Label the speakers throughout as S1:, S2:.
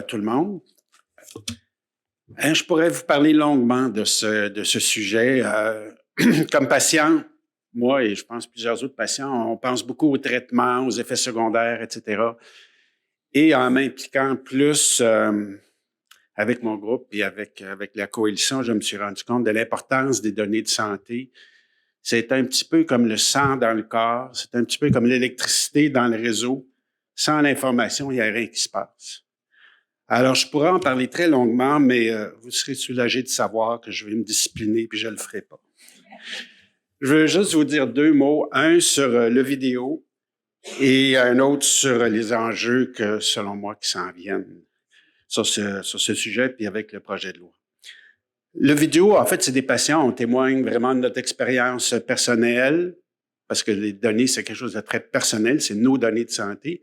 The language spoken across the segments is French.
S1: tout le monde. Je pourrais vous parler longuement de ce sujet. Comme patient, moi et je pense plusieurs autres patients, on pense beaucoup aux traitements, aux effets secondaires, etc. Et en m'impliquant plus avec mon groupe et avec la coalition, je me suis rendu compte de l'importance des données de santé. C'est un petit peu comme le sang dans le corps, c'est un petit peu comme l'électricité dans le réseau. Sans l'information, il n'y a rien qui se passe. Alors, je pourrais en parler très longuement, mais vous serez soulagés de savoir que je vais me discipliner puis je ne le ferai pas. Je veux juste vous dire deux mots, un sur le vidéo et un autre sur les enjeux que, selon moi, qui s'en viennent sur ce sujet puis avec le projet de loi. Le vidéo, en fait, c'est des patients, on témoigne vraiment de notre expérience personnelle parce que les données, c'est quelque chose de très personnel, c'est nos données de santé.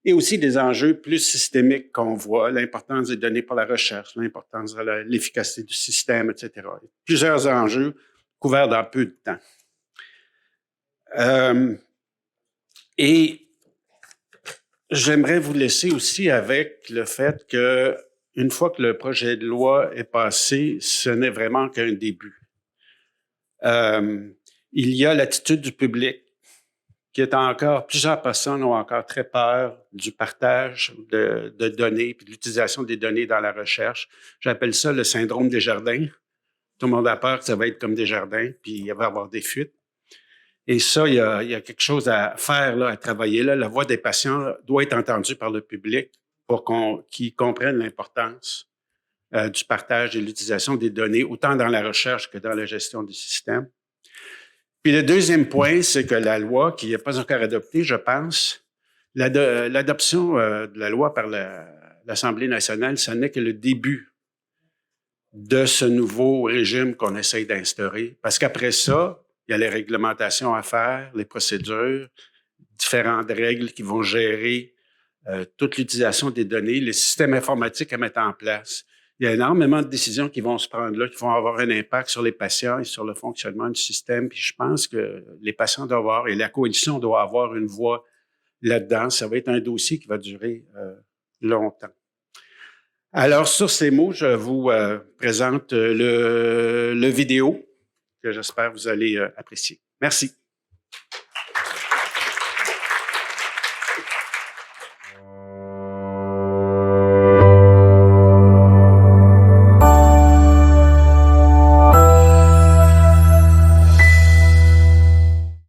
S1: Et aussi des enjeux plus systémiques qu'on voit, l'importance des données pour la recherche, l'importance de l'efficacité du système, etc. Plusieurs enjeux couverts dans peu de temps. Et j'aimerais vous laisser aussi avec le fait que une fois que le projet de loi est passé, ce n'est vraiment qu'un début. Il y a l'attitude du public qui est encore, plusieurs personnes ont encore très peur du partage de données puis de l'utilisation des données dans la recherche. J'appelle ça le syndrome des jardins. Tout le monde a peur que ça va être comme des jardins, puis il va y avoir des fuites. Et ça, il y a quelque chose à faire, là, à travailler. Là. La voix des patients doit être entendue par le public pour qu'ils comprennent l'importance du partage et de l'utilisation des données, autant dans la recherche que dans la gestion du système. Puis le deuxième point, c'est que la loi, qui n'est pas encore adoptée, je pense, l'adoption de la loi par l'Assemblée nationale, ce n'est que le début de ce nouveau régime qu'on essaye d'instaurer. Parce qu'après ça, il y a les réglementations à faire, les procédures, différentes règles qui vont gérer toute l'utilisation des données, les systèmes informatiques à mettre en place. Il y a énormément de décisions qui vont se prendre là, qui vont avoir un impact sur les patients et sur le fonctionnement du système. Puis je pense que les patients doivent avoir, et la coalition doit avoir une voix là-dedans. Ça va être un dossier qui va durer longtemps. Alors, sur ces mots, je vous présente le vidéo que j'espère vous allez apprécier. Merci.